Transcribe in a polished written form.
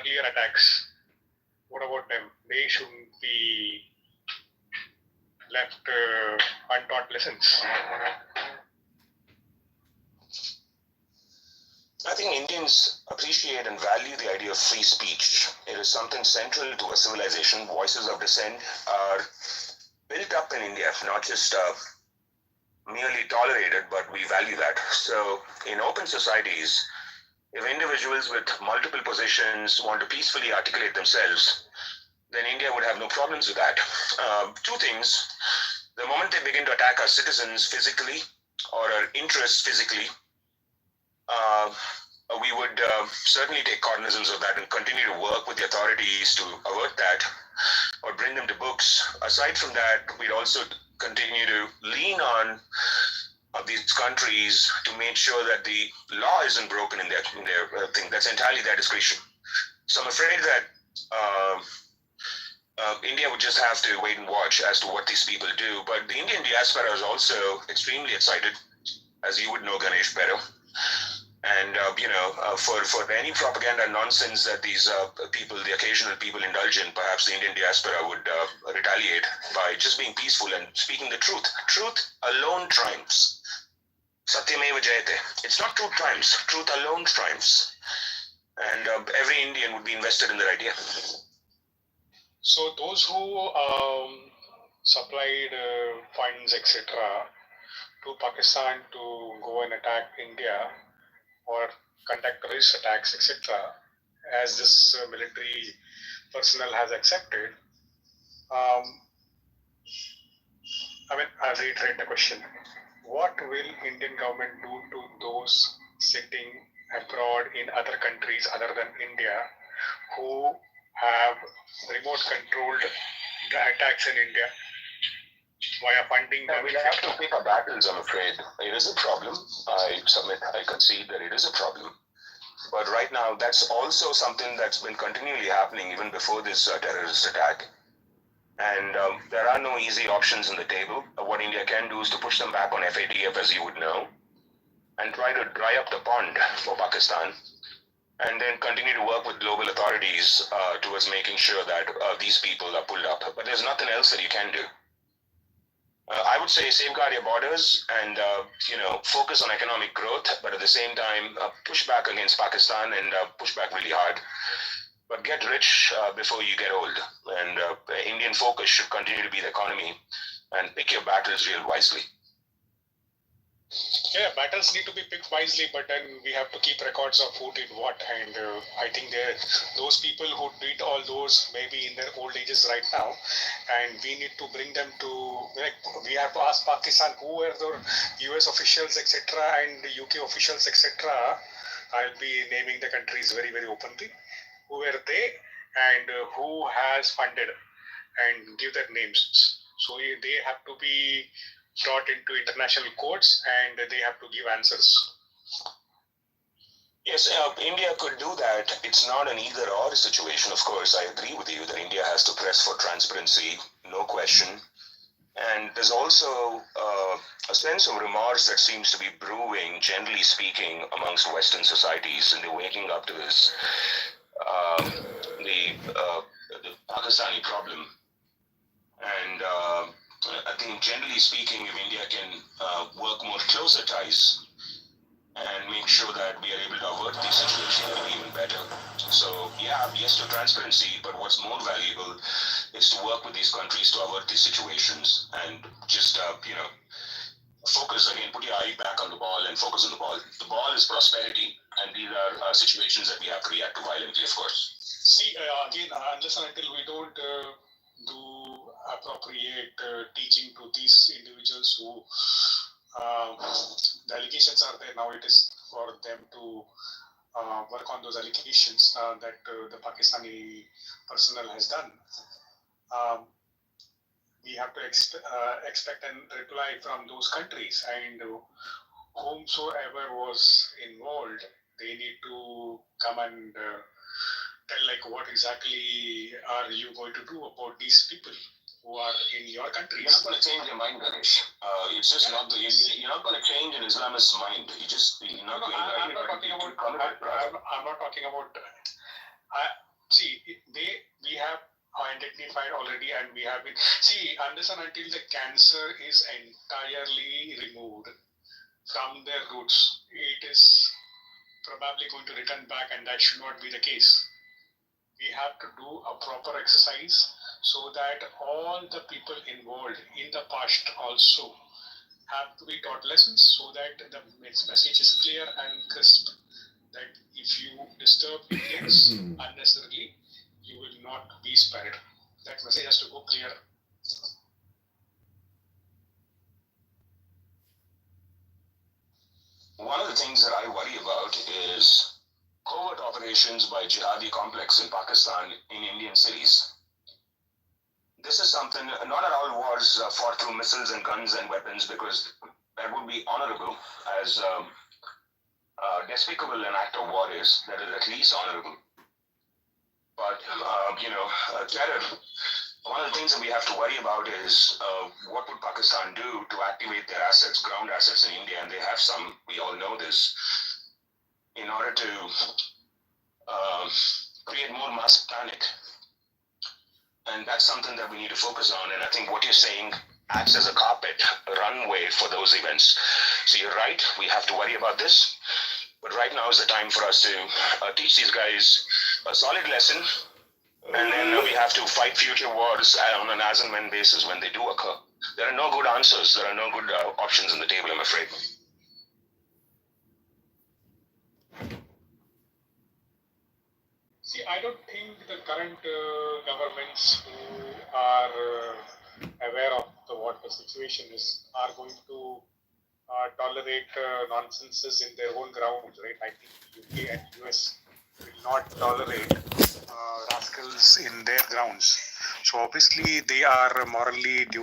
earlier attacks, what about them? They shouldn't be left untaught lessons. I think Indians appreciate and value the idea of free speech. It is something central to a civilization. Voices of dissent are built up in India, not just merely tolerated, but we value that. So in open societies, if individuals with multiple positions want to peacefully articulate themselves, then India would have no problems with that. Two things. The moment they begin to attack our citizens physically or our interests physically, we would certainly take cognizance of that and continue to work with the authorities to avert that or bring them to books. Aside from that, we'd also continue to lean on these countries to make sure that the law isn't broken in their thing. That's entirely their discretion. So I'm afraid that India would just have to wait and watch as to what these people do. But the Indian diaspora is also extremely excited, as you would know, Ganesh, better. And, for any propaganda nonsense that these people, the occasional people indulge in, perhaps the Indian diaspora would retaliate by just being peaceful and speaking the truth. Truth alone triumphs. Satyameva jayate. It's not truth triumphs. Truth alone triumphs. And every Indian would be invested in that idea. So those who supplied funds, etc., to Pakistan to go and attack India or conduct terrorist attacks, etc., as this military personnel has accepted, I'll reiterate the question. What will Indian government do to those sitting abroad in other countries other than India who have remote controlled the attacks in India via funding? We have to pick our battles, I'm afraid. It is a problem. I concede that it is a problem. But right now, that's also something that's been continually happening even before this terrorist attack. And there are no easy options on the table. What India can do is to push them back on FATF, as you would know, and try to dry up the pond for Pakistan, and then continue to work with global authorities towards making sure that these people are pulled up. But there's nothing else that you can do. I would say safeguard your borders and focus on economic growth, but at the same time push back against Pakistan and push back really hard. But get rich before you get old. And Indian focus should continue to be the economy, and pick your battles real wisely. Yeah, battles need to be picked wisely, but then we have to keep records of who did what. And I think those people who did all those maybe in their old ages right now, and we need to bring them to, we have to ask Pakistan who were the US officials, etc., and the UK officials, etc. I'll be naming the countries very, very openly. Who were they and who has funded, and give their names. So they have to be brought into international courts and they have to give answers. Yes, India could do that. It's not an either or situation, of course. I agree with you that India has to press for transparency, no question. And there's also a sense of remorse that seems to be brewing, generally speaking, amongst Western societies, and they're waking up to this, the Pakistani problem. And I think generally speaking, if India can work more closer ties and make sure that we are able to avert these situations, it will be even better. So yeah, yes to transparency, but what's more valuable is to work with these countries to avert these situations and just, focus again, put your eye back on the ball and focus on the ball. The ball is prosperity, and these are situations that we have to react to violently, of course. See, again, unless and until we don't do appropriate teaching to these individuals who the allegations are there now, it is for them to work on those allegations that the Pakistani personnel has done. We have to expect a reply from those countries, and whomsoever was involved, they need to come and tell what exactly are you going to do about these people who are in your countries. You're not going to change your mind, Ganesh. It's just not you're not going to change an Islamist's mind. I'm not talking about. identified already, and we have been see unless and until the cancer is entirely removed from their roots, it is probably going to return back, and that should not be the case. We have to do a proper exercise so that all the people involved in the past also have to be taught lessons so that the message is clear and crisp that if you disturb Indians unnecessarily, you will not be spared. That message has to go clear. One of the things that I worry about is covert operations by jihadi complex in Pakistan in Indian cities. This is something, not at all wars fought through missiles and guns and weapons, because that would be honorable, as despicable an act of war is. That is at least honorable. But, terror, one of the things that we have to worry about is what would Pakistan do to activate their assets, ground assets in India, and they have some, we all know this, in order to create more mass panic. And that's something that we need to focus on. And I think what you're saying acts as a carpet, a runway for those events. So you're right, we have to worry about this. But right now is the time for us to teach these guys a solid lesson. And then we have to fight future wars on an as and when basis when they do occur. There are no good answers. There are no good options on the table, I'm afraid. See, I don't think the current governments who are aware of what the situation is are going to tolerate nonsenses in their own grounds, right? I think UK and US will not tolerate rascals in their grounds. So obviously they are morally due